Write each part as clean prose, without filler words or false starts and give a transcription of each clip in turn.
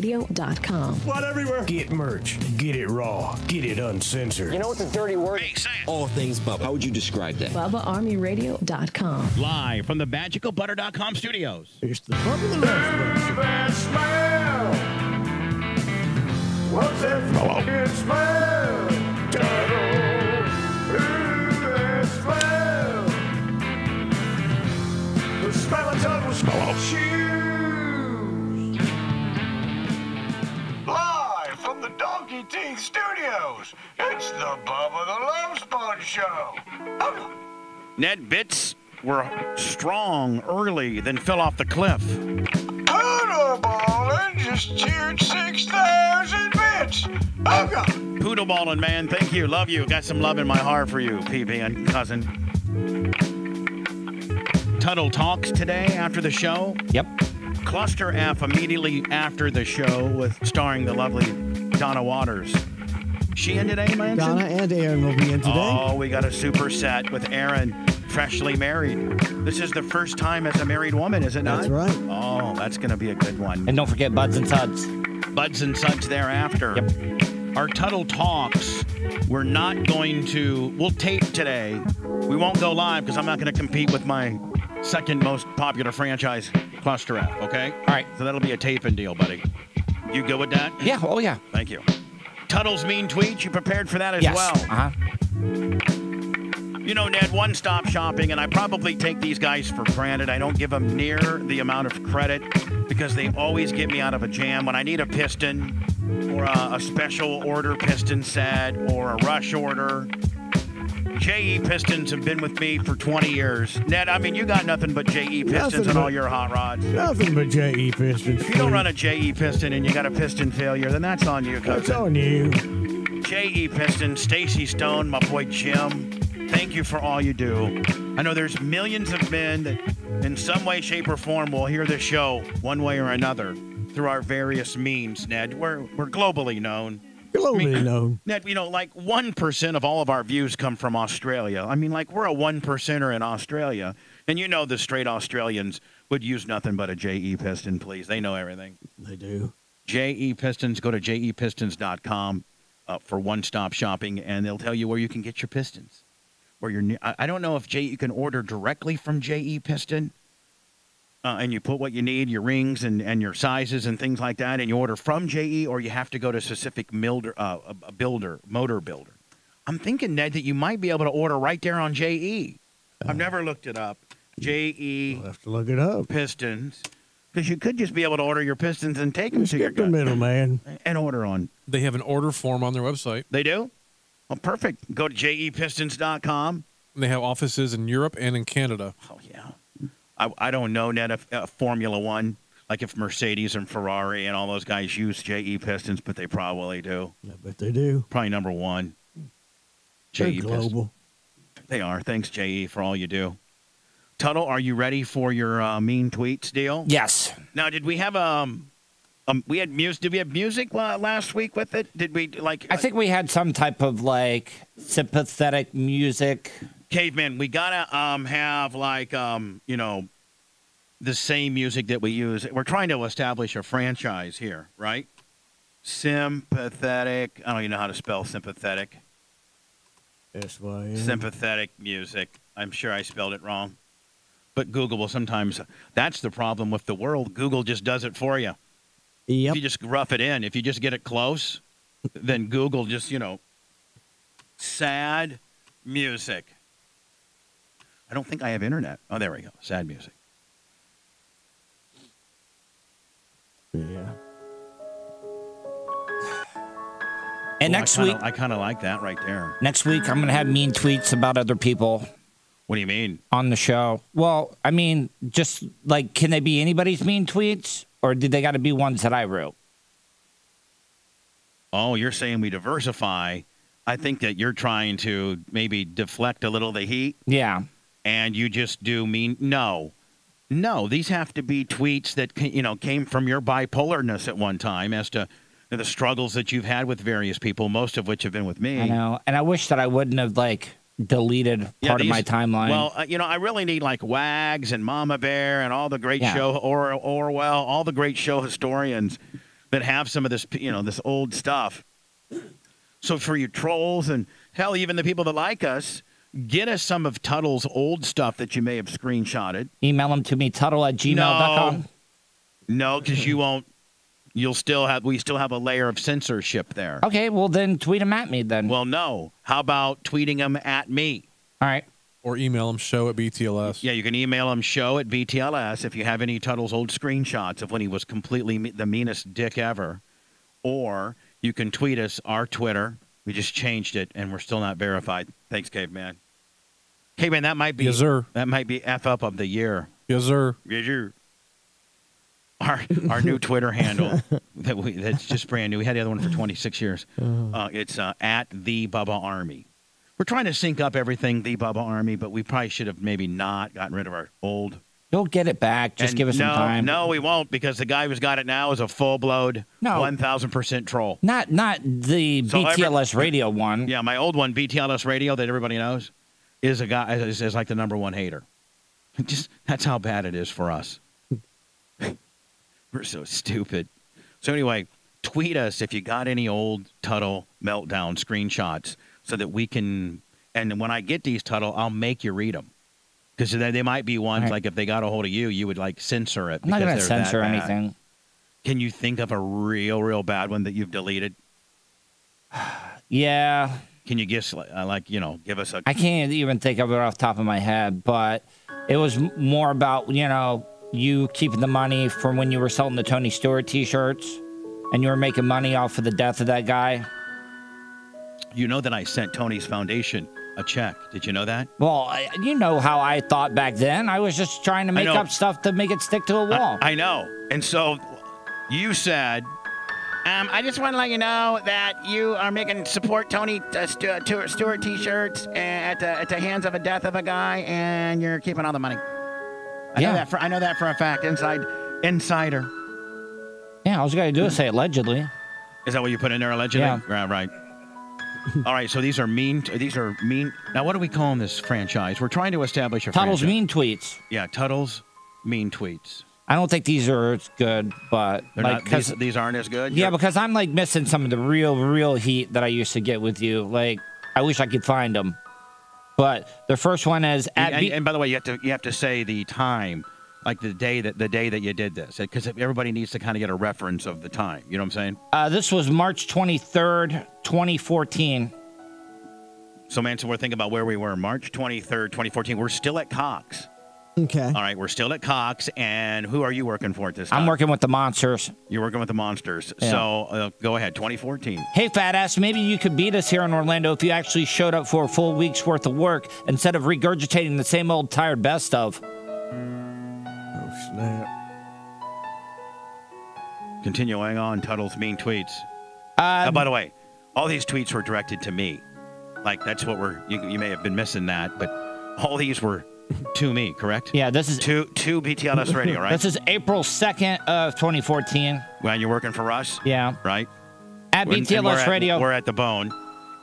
BubbaArmyRadio.com. What everywhere? Get merch. Get it raw. Get it uncensored. You know what's a dirty word? Hey, say it. All things Bubba. How would you describe that? BubbaArmyRadio.com. Live from the MagicalButter.com studios. It's the Bubba the Love Bug Show. Smell. What's that fucking smell? That smell. The smell of Tuttle's shoes. Live from the Donkey Teeth Studios, it's the Bubba the Love Sponge Show. Ned Bits were strong early, then fell off the cliff. Poodleballin' just cheered 6,000 bits. Poodleballin', man, thank you. Love you. Got some love in my heart for you, PB and cousin. Tuttle talks today after the show. Yep. Cluster F immediately after the show with starring the lovely Donna Waters. She in today, Manson? Donna and Aaron will be in today. Oh, we got a super set with Aaron, freshly married. This is the first time as a married woman, is it not? That's right. Oh, that's going to be a good one. And don't forget Buds and Suds. Buds and Suds thereafter. Yep. Our Tuttle Talks, we're not going to, we'll tape today. We won't go live because I'm not going to compete with my second most popular franchise, Cluster F, okay? All right. So that'll be a taping deal, buddy. You good with that? Yeah, oh yeah. Thank you. Tuttle's mean tweets, you prepared for that as Yes. well? Uh-huh. You know, Ned, one-stop shopping, and I probably take these guys for granted. I don't give them near the amount of credit because they always get me out of a jam. When I need a piston or a special order piston set or a rush order, J.E. Pistons have been with me for 20 years. Ned, I mean, you got nothing but J.E. Pistons on all your hot rods. Nothing but J.E. Pistons. If you don't run a J.E. Piston and you got a piston failure, then that's on you, cousin. That's on you. J.E. Piston, Stacy Stone, my boy Jim, thank you for all you do. I know there's millions of men that in some way, shape, or form will hear this show one way or another through our various means, Ned. We're globally known. Globally known. Ned, you know, like 1% of all of our views come from Australia. I mean, like we're a 1%er in Australia. And you know the straight Australians would use nothing but a J.E. Piston, please. They know everything. They do. J.E. Pistons, go to jepistons.com for one-stop shopping, and they'll tell you where you can get your pistons. I don't know if you can order directly from J.E. Piston, and you put what you need, your rings and your sizes and things like that, and you order from J.E., or you have to go to a specific motor builder. I'm thinking, Ned, that you might be able to order right there on J.E. I've never looked it up. J.E. We'll have to look it up. Pistons. Because you could just be able to order your pistons and take them to your Skip the middleman. and order on. They have an order form on their website. They do? Well, perfect. Go to jepistons.com. They have offices in Europe and in Canada. Oh, yeah. I don't know, Ned, if Formula One, like if Mercedes and Ferrari and all those guys use J.E. Pistons, but they probably do. I bet they do. Probably number one. They're J.E. Pistons. global. They are. Thanks, J.E., for all you do. Tuttle, are you ready for your mean tweets deal? Yes. Now, did we have we had music? Did we have music last week with it? Did we I think we had some type of like sympathetic music. Caveman, we gotta have like the same music that we use. We're trying to establish a franchise here, right? Sympathetic. I don't even know how to spell sympathetic. S-Y-M. Sympathetic music. I'm sure I spelled it wrong. But Google will sometimes. That's the problem with the world. Google just does it for you. Yep. If you just rough it in, if you just get it close, then Google just, sad music. I don't think I have internet. Oh, there we go. Sad music. Yeah. And next week, I kind of like that right there. next week, I'm going to have mean tweets about other people What do you mean? on the show. Well, I mean, just like, can they be anybody's mean tweets, or do they got to be ones that I wrote? Oh, you're saying we diversify. I think that you're trying to maybe deflect a little the heat. Yeah. And you just do mean no. These have to be tweets that came from your bipolarness at one time as to the struggles that you've had with various people, most of which have been with me. I know, and I wish that I wouldn't have deleted part of my timeline. Well, I really need like Wags and Mama Bear and all the great show Orwell, all the great show historians that have some of this, this old stuff. So for you trolls and hell, even the people that like us, get us some of Tuttle's old stuff that you may have screenshotted. Email them to me, Tuttle@gmail.com. No, because you won't. We still have a layer of censorship there. Okay, well then tweet them at me then. Well, no. How about tweeting them at me? All right. Or email them show@BTLS. Yeah, you can email them show@BTLS if you have any Tuttle's old screenshots of when he was completely the meanest dick ever. Or you can tweet us, our Twitter. We just changed it, and we're still not verified. Thanks, Caveman. Caveman, that might be Yes, sir. That might be F up of the year. Yes, sir. Yes, sir. Our new Twitter handle that's just brand new. We had the other one for 26 years. It's at the Bubba Army. We're trying to sync up everything, the Bubba Army, but we probably should have maybe not gotten rid of our old. You'll get it back. Just give us some time. No, we won't, because the guy who's got it now is a full-blown 1,000% troll. Not the BTLS radio one. Yeah, my old one, BTLS radio, that everybody knows, is a guy is like the #1 hater. That's how bad it is for us. We're so stupid. So anyway, tweet us if you got any old Tuttle meltdown screenshots so that we can. And when I get these, Tuttle, I'll make you read them. Because they might be ones, like if they got a hold of you, you would like censor it. I'm not going to censor anything. Can you think of a real bad one that you've deleted? Yeah. Can you guess, give us a... I can't even think of it off the top of my head, but it was more about, you keeping the money from when you were selling the Tony Stewart T-shirts, and you were making money off of the death of that guy. You know that I sent Tony's foundation a check. Did you know that? Well, you know how I thought back then. I was just trying to make up stuff to make it stick to a wall. I know. And so you said, I just want to let you know that you are making support Tony Stewart T-shirts at the hands of a death of a guy, and you're keeping all the money. I know that for a fact. Insider. Yeah, all you got to do is say allegedly. Is that what you put in there, allegedly? Yeah. Right. All right, so these are mean. Now, what are we calling this franchise? We're trying to establish a Tuttle's franchise. mean tweets. Yeah, Tuttle's mean tweets. I don't think these are as good, but They're not, these aren't as good? Yeah, because I'm like missing some of the real heat that I used to get with you. Like, I wish I could find them. But the first one is and by the way, you have to say the time, like the day that you did this, because everybody needs to kind of get a reference of the time. You know what I'm saying? This was March 23rd, 2014. So, man, we're thinking about where we were. March 23rd, 2014. We're still at Cox. Okay. All right, we're still at Cox. And who are you working for at this time? I'm working with the Monsters. You're working with the Monsters. Yeah. So, go ahead, 2014. Hey, fat ass, maybe you could beat us here in Orlando if you actually showed up for a full week's worth of work instead of regurgitating the same old tired best of. Oh, snap. Continuing on, Tuttle's mean tweets. By the way, all these tweets were directed to me. Like, that's what you may have been missing that, but all these were to me, correct? Yeah, this is... To BTLS Radio, right? This is April 2nd of 2014. When you're working for us? Yeah. Right? At BTLS Radio. We're at the bone.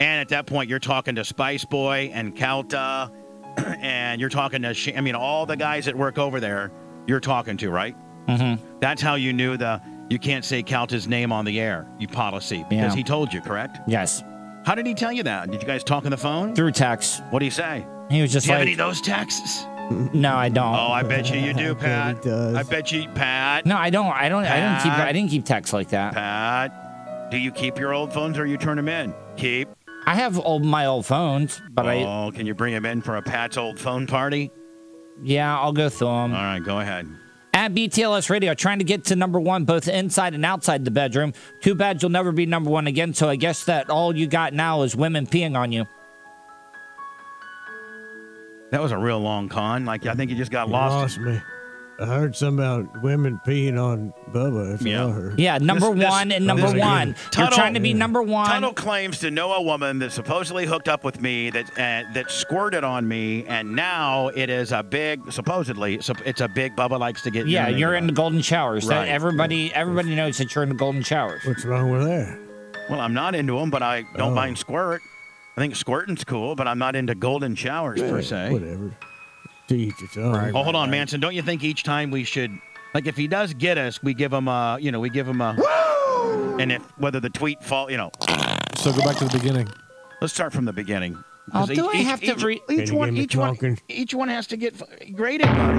And at that point, you're talking to Spice Boy and Calta, and you're talking to, all the guys that work over there, you're talking to, right? Mm-hmm. That's how you knew you can't say Calta's name on the air, policy, because he told you, correct? Yes. How did he tell you that? Did you guys talk on the phone? Through text. What did he say? He was just do you like... have any of those texts? No, I don't. Oh, I bet you do, Pat. He does. I bet you, Pat. No, I don't. I didn't keep texts like that. Pat, do you keep your old phones or you turn them in? Keep. I have my old phones, but can you bring them in for a Pat's old phone party? Yeah, I'll go through them. All right, go ahead. At BTLS Radio, trying to get to #1 both inside and outside the bedroom. Too bad you'll never be #1 again, so I guess that all you got now is women peeing on you. That was a real long con. Like, I think you just got You lost. lost me. I heard something about women peeing on Bubba. That's what I heard. Yeah, #1 and #1. You're trying to be #1. Tuttle claims to know a woman that supposedly hooked up with me, that squirted on me, and now it is a big, supposedly, it's a big Bubba likes to get. Yeah, you're in the golden showers. Right. Everybody knows that you're in the golden showers. What's wrong with that? Well, I'm not into them, but I don't mind squirt. I think squirting's cool, but I'm not into golden showers per se. Whatever. To each its own. Right. Oh, hold on, Manson. Don't you think each time we should, like, if he does get us, we give him a, and if whether the tweet fall, So go back to the beginning. Let's start from the beginning. Oh, 'Cause do I have to read? Each one has to get graded, buddy.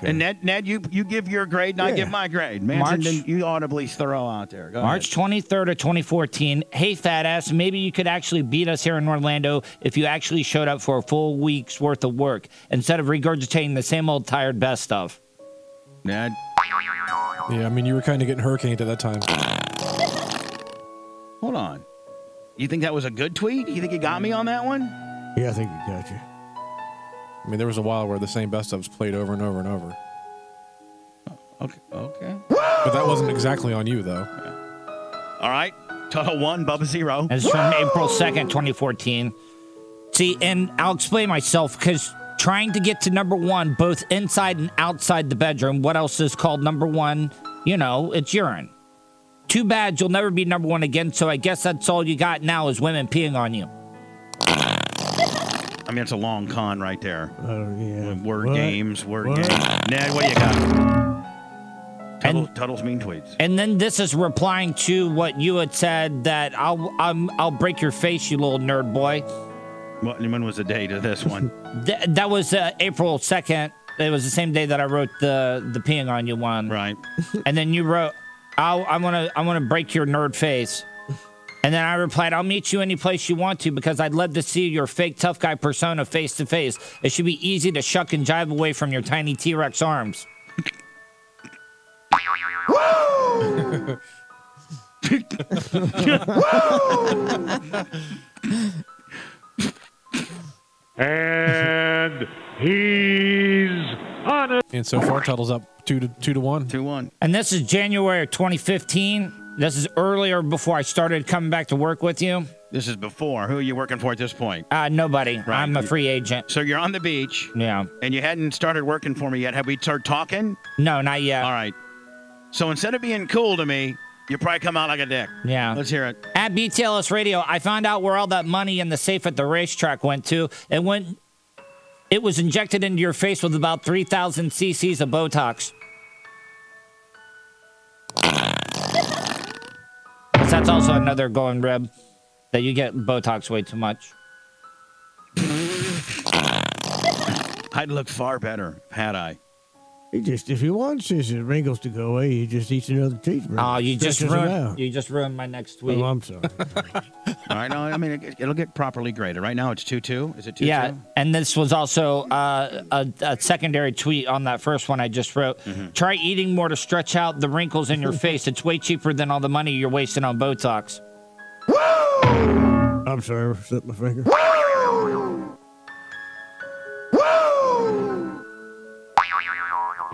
And Ned, you give your grade, and I give my grade. Manson, then you audibly throw out there. Go March 23rd of 2014. Hey, fat ass, maybe you could actually beat us here in Orlando if you actually showed up for a full week's worth of work instead of regurgitating the same old tired best stuff. Ned. Yeah, I mean, you were kind of getting hurricaned at that time. Hold on. You think that was a good tweet? You think he got me on that one? Yeah, I think he got you. I mean, there was a while where the same best ofs played over and over and over. Okay. But that wasn't exactly on you, though. All right. Total 1, Bubba 0. This is from April 2nd, 2014. See, and I'll explain myself because trying to get to number 1, both inside and outside the bedroom, what else is called number 1? It's urine. Too bad you'll never be number 1 again, so I guess that's all you got now is women peeing on you. I mean, it's a long con right there. Oh, yeah. Word What? games. What? Ned, what do you got? Tuttle's mean tweets. And then this is replying to what you had said that I'll break your face, you little nerd boy. When was the date of this one? That was April 2nd. It was the same day that I wrote the peeing on you one. Right. And then you wrote, I want to break your nerd face. And then I replied, I'll meet you any place you want to because I'd love to see your fake tough guy persona face to face. It should be easy to shuck and jive away from your tiny T-Rex arms. And he's on it. And so far, Tuttle's up 2 to 1. 2-1. And this is January of 2015. This is earlier before I started coming back to work with you. This is before. Who are you working for at this point? Nobody. Right. I'm a free agent. So you're on the beach. Yeah. And you hadn't started working for me yet. Have we started talking? No, not yet. All right. So instead of being cool to me, you probably come out like a dick. Yeah. Let's hear it. At BTLS Radio, I found out where all that money in the safe at the racetrack went to. It was injected into your face with about 3,000 cc's of Botox. That's also another going rib that you get Botox way too much. I'd look far better had I. If he wants his wrinkles to go away, he just eats another cheeseburger. Oh, you just ruined my next tweet. Oh, I'm sorry. All right, no, I mean, it'll get properly graded. Right now, it's 2-2. Is it 2-2? Yeah, and this was also a secondary tweet on that first one I just wrote. Try eating more to stretch out the wrinkles in your face. It's way cheaper than all the money you're wasting on Botox. I'm sorry, I slipped my finger.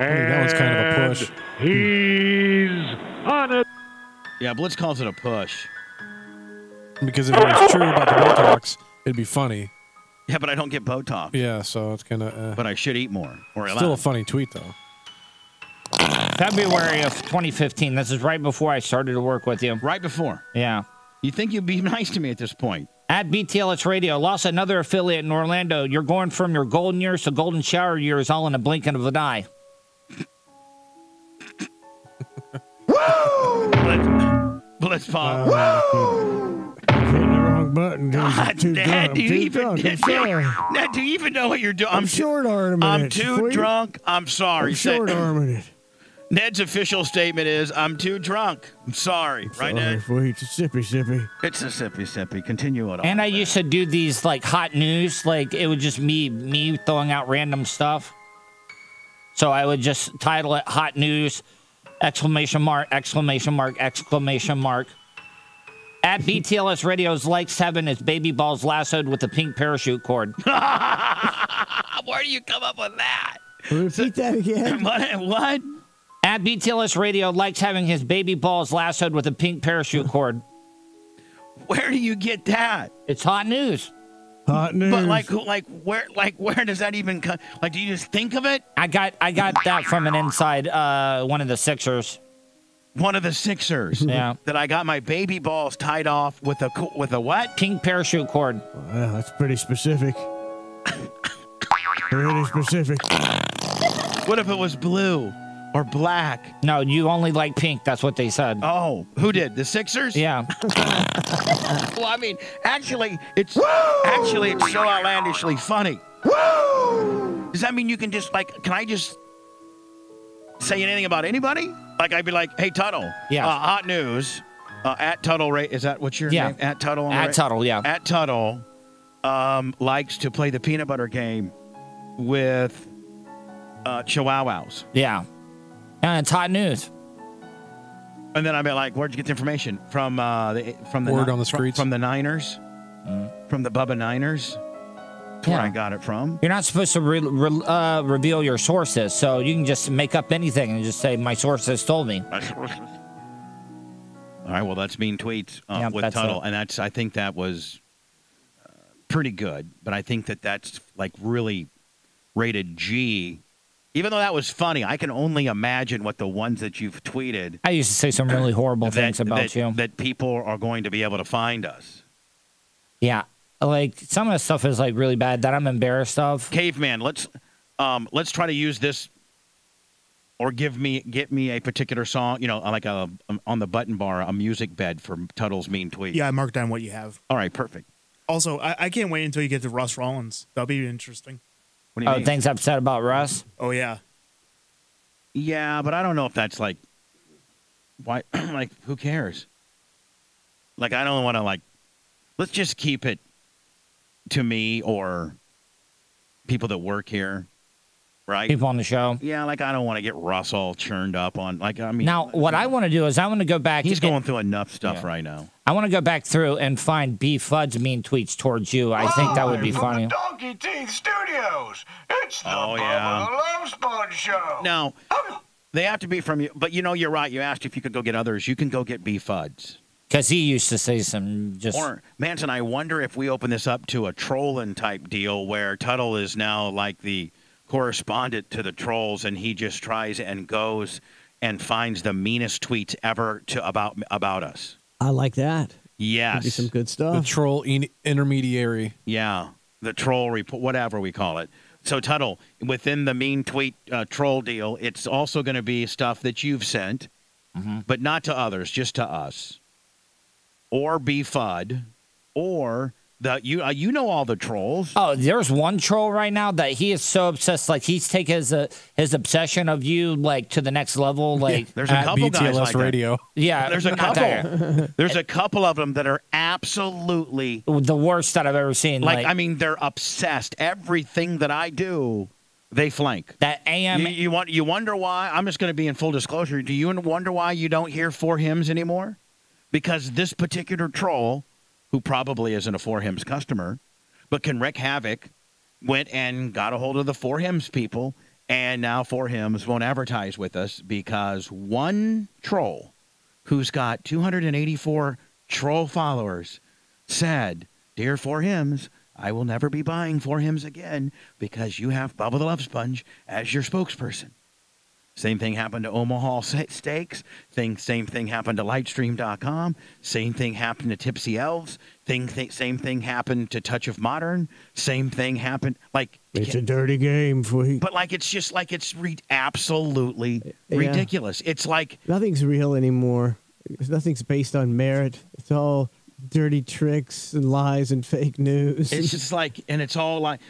I think that was kind of a push. He's on it. Yeah, Blitz calls it a push. Because if it was true about the Botox, it'd be funny. Yeah, but I don't get Botox. Yeah, so it's kind of... But I should eat more. Or still a funny tweet, though. February of 2015. This is right before I started to work with you. Right before? Yeah. You think you'd be nice to me at this point? At BTLS Radio, lost another affiliate in Orlando. You're going from your golden years to golden shower years all in a blink of an eye. Blitz pop. Hitting the wrong button. Ned, do you even know what you're doing? I'm short arming it. I'm too drunk. I'm sorry. I'm short arming it. Ned's official statement is, I'm too drunk. I'm sorry. Right, Ned? It's a sippy. It's a sippy. Continue it on. And I used to do these, like, hot news. Like, it would just me throwing out random stuff. So I would just title it Hot News, exclamation mark. At BTLS Radio's likes having his baby balls lassoed with a pink parachute cord. Where do you come up with that? Repeat that again. What? At BTLS Radio likes having his baby balls lassoed with a pink parachute cord. Where do you get that? It's hot news. Hot news. But where does that even come? Like, do you just think of it? I got that from an inside one of the Sixers. One of the Sixers. Yeah. That I got my baby balls tied off with a what? Pink parachute cord. Wow, that's pretty specific. Really specific. What if it was blue? or black? No, you only like pink. That's what they said. Oh, who did? The Sixers? Yeah. Well, I mean, actually, it's so outlandishly funny. Does that mean you can just can I just say anything about anybody? Like I'd be like, hey Tuttle, hot news. At Tuttle, is that what your name? At Tuttle. At Tuttle, yeah. At Tuttle, likes to play the peanut butter game with Chihuahuas. Yeah. And it's hot news. And then I'd be like, where'd you get the information from? The word on the streets from the Niners, from the Bubba Niners. That's where I got it from. You're not supposed to reveal your sources, so you can just make up anything and just say, my sources told me. All right, well, that's mean tweets with Tuttle, and I think that was pretty good, but I think that's really rated G. Even though that was funny, I can only imagine what the ones that you've tweeted. I used to say some really horrible things about you. That people are going to be able to find us. Yeah. Some of the stuff is really bad that I'm embarrassed of. Caveman, let's try to use this, or get me a particular song, on the button bar, a music bed for Tuttle's mean tweet. Yeah, I marked down what you have. All right, perfect. Also, I can't wait until you get to Russ Rollins. That'll be interesting. What do you mean? Things I've said about Russ? Oh, yeah. Yeah, but I don't know if that's why, who cares? I don't want to, let's just keep it to me or people that work here, right? People on the show. Yeah, I don't want to get Russ all churned up on, Now, what I want to do is I want to go back. He's going through enough stuff right now. I want to go back through and find B. Fudd's mean tweets towards you. I think that would be funny. The Donkey Teeth Studios. It's the Bubba the Love Sponge Show. Now, they have to be from you, but you're right. You asked if you could go get others. You can go get B. Fudd's. Because he used to say some Or, Manson, I wonder if we open this up to a trolling type deal where Tuttle is now the correspondent to the trolls, and he just tries and goes and finds the meanest tweets ever about us. I like that. Yes. Could be some good stuff. The troll intermediary. Yeah. The troll report, whatever we call it. So, Tuttle, within the mean tweet troll deal, it's also going to be stuff that you've sent, but not to others, just to us. Or B. Fudd, or you know all the trolls. Oh, there's one troll right now that he is so obsessed. He's taken his obsession of you to the next level. There's a couple guys like radio. That. Yeah, there's a couple. There's a couple of them that are absolutely the worst that I've ever seen. They're obsessed. Everything that I do, they flank. That AM. You wonder why? I'm just going to be in full disclosure. Do you wonder why you don't hear For Hims anymore? Because this particular troll, who probably isn't a For Hims customer, but can wreak havoc, went and got a hold of the For Hims people, and now For Hims won't advertise with us because one troll who's got 284 troll followers said, "Dear For Hims, I will never be buying For Hims again because you have Bubba the Love Sponge as your spokesperson." Same thing happened to Omaha Steaks. Same thing happened to Lightstream.com. Same thing happened to Tipsy Elves. Same thing happened to Touch of Modern. Same thing happened. It's a dirty game, Fleek. But it's just absolutely ridiculous. It's nothing's real anymore. Nothing's based on merit. It's all dirty tricks and lies and fake news. It's just and it's all like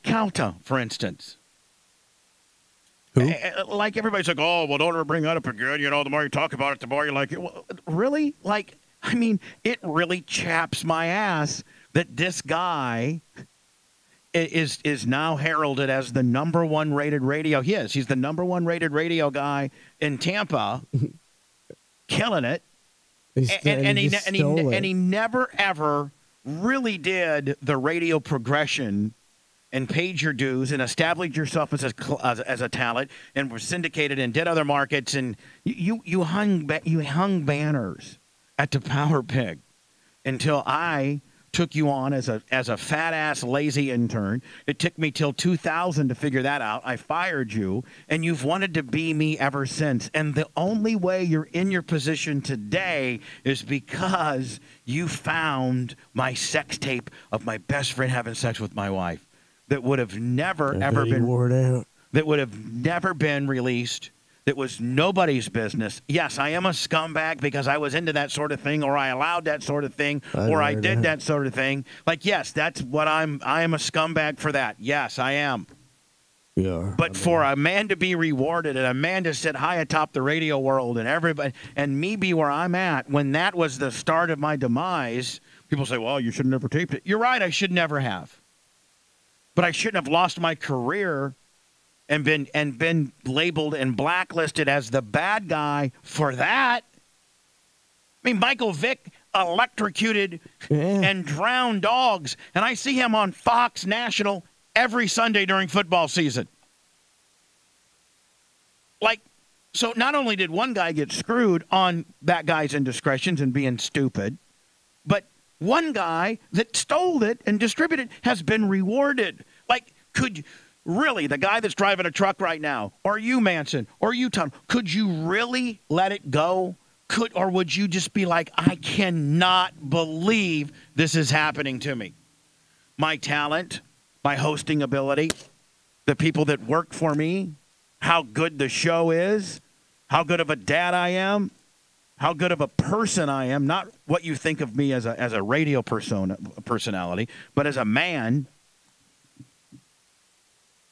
Calta, for instance. Who? Everybody's like, oh, well, don't ever bring that up again. The more you talk about it, the more you like it. Well, really? It really chaps my ass that this guy is now heralded as the #1 rated radio. He's the #1 rated radio guy in Tampa, killing it. And he never, ever really did the radio progression and paid your dues and established yourself as a talent and were syndicated and did other markets, and you hung banners at the Power Pig until I took you on as a fat ass lazy intern. It took me till 2000 to figure that out. I fired you, and you've wanted to be me ever since. And the only way you're in your position today is because you found my sex tape of my best friend having sex with my wife. That would have never ever been wore it out. That would have never been released that was nobody's business. Yes, I am a scumbag because I was into that sort of thing, or I allowed that sort of thing, or I did that sort of thing. Like, yes, that's what I am a scumbag for that. Yes, I am. Yeah. But for a man to be rewarded and a man to sit high atop the radio world and everybody and me be where I'm at, when that was the start of my demise, people say, well, you should have never taped it. You're right, I should never have. But I shouldn't have lost my career and been labeled and blacklisted as the bad guy for that. I mean, Michael Vick electrocuted and drowned dogs, and I see him on Fox National every Sunday during football season. Like, so not only did one guy get screwed on that guy's indiscretions and being stupid, but one guy that stole it and distributed it has been rewarded. Like, really, the guy that's driving a truck right now, or you, Manson, or you, Tom, could you really let it go? Or would you just be like, I cannot believe this is happening to me? My talent, my hosting ability, the people that work for me, how good the show is, how good of a dad I am, how good of a person I am, not what you think of me as a radio personality, but as a man.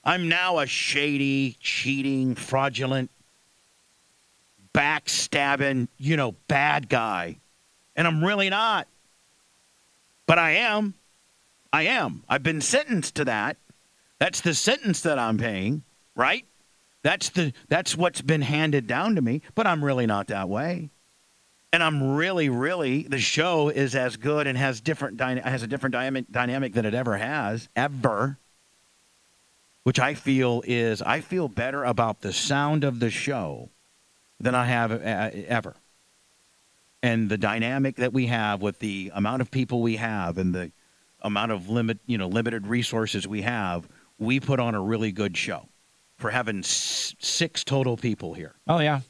I'm now a shady, cheating, fraudulent, backstabbing, bad guy. And I'm really not. But I am. I've been sentenced to that. That's the sentence that I'm paying, right? That's what's been handed down to me, but I'm really not that way. And I'm really, the show is as good and has a different dynamic than it ever has, which I feel better about the sound of the show than I have ever. And the dynamic that we have with the amount of people we have and the amount of limited resources we have, we put on a really good show for having 6 total people here. Oh, yeah.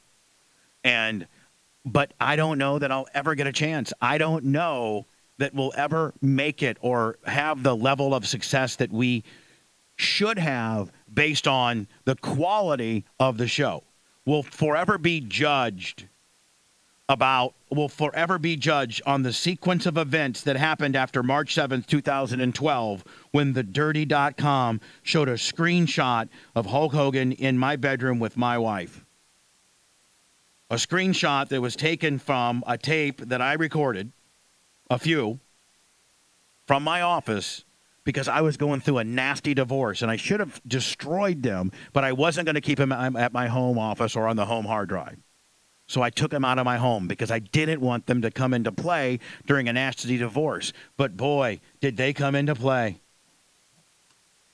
But I don't know that I'll ever get a chance. I don't know that we'll ever make it or have the level of success that we should have based on the quality of the show. We'll forever be judged on the sequence of events that happened after March 7th, 2012, when the Dirty.com showed a screenshot of Hulk Hogan in my bedroom with my wife. A screenshot that was taken from a tape that I recorded, a few, from my office, because I was going through a nasty divorce, and I should have destroyed them, but I wasn't going to keep them at my home office or on the home hard drive. So I took them out of my home because I didn't want them to come into play during a nasty divorce. But boy, did they come into play.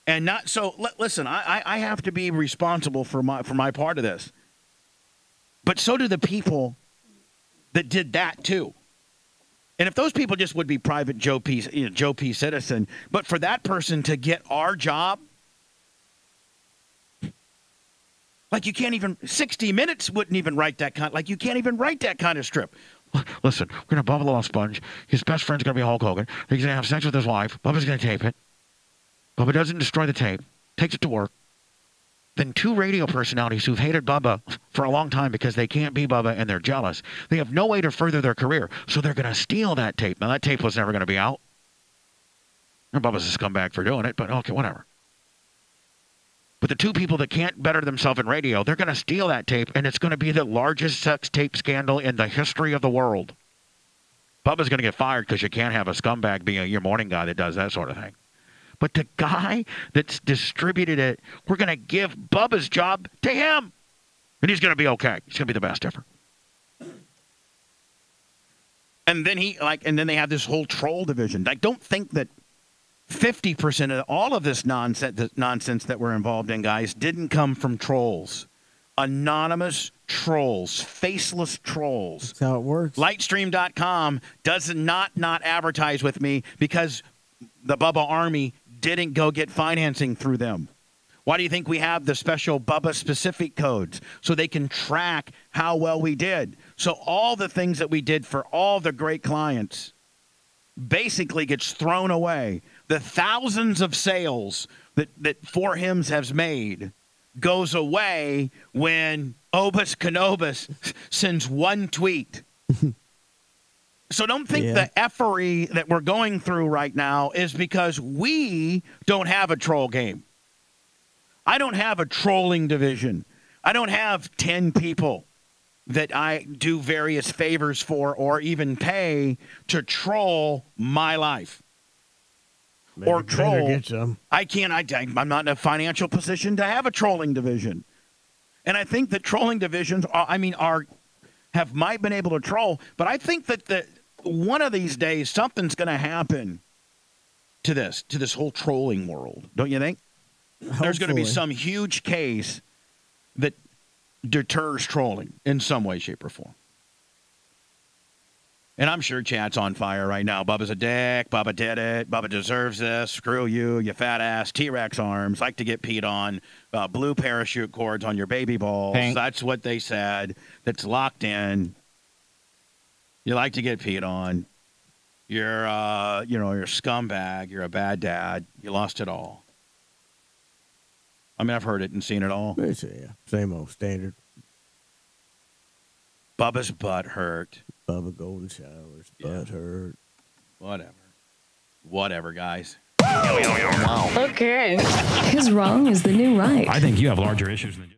And not so. Listen, I have to be responsible for my part of this. But so do the people that did that too. And if those people just would be private Joe P. citizen, but for that person to get our job, like you can't even, 60 Minutes wouldn't even write that kind, like you can't even write that kind of strip. Listen, we're going to Bubba the Love Sponge. His best friend's going to be Hulk Hogan. He's going to have sex with his wife. Bubba's going to tape it. Bubba doesn't destroy the tape, takes it to work. Then 2 radio personalities who've hated Bubba for a long time because they can't be Bubba and they're jealous. They have no way to further their career, so they're going to steal that tape. Now, that tape was never going to be out. And Bubba's a scumbag for doing it, but okay, whatever. But the 2 people that can't better themselves in radio, they're going to steal that tape, and it's going to be the largest sex tape scandal in the history of the world. Bubba's going to get fired because you can't have a scumbag being your morning guy that does that sort of thing. But the guy that's distributed it, we're going to give Bubba's job to him. And he's going to be okay. He's going to be the best ever. And then then they have this whole troll division. Like, don't think that 50% of all of this nonsense that we're involved in, guys, didn't come from trolls. Anonymous trolls, faceless trolls. That's how it works. Lightstream.com does not advertise with me because the Bubba Army didn't go get financing through them. Why do you think we have the special Bubba specific codes? So they can track how well we did. So all the things that we did for all the great clients basically gets thrown away. The thousands of sales that 4Hims has made goes away when Obus Canobus sends one tweet. So don't think the effery that we're going through right now is because we don't have a troll game. I don't have a trolling division. I don't have 10 people that I do various favors for or even pay to troll my life. Maybe or troll. get some. I'm not in a financial position to have a trolling division. And I think that trolling divisions might been able to troll, but I think that one of these days something's going to happen to this whole trolling world. Don't you think? Hopefully. There's going to be some huge case that deters trolling in some way, shape, or form. And I'm sure chat's on fire right now. Bubba's a dick. Bubba did it. Bubba deserves this. Screw you, you fat ass. T-Rex arms. Like to get peed on. Blue parachute cords on your baby balls. Pink. That's what they said. That's locked in. You like to get peed on. You're, you're a scumbag. You're a bad dad. You lost it all. I mean, I've heard it and seen it all. Yeah, same old standard. Bubba's butt hurt. Bubba Golden Showers, butt hurt. Whatever, guys. Okay. Because wrong is the new right. I think you have larger issues than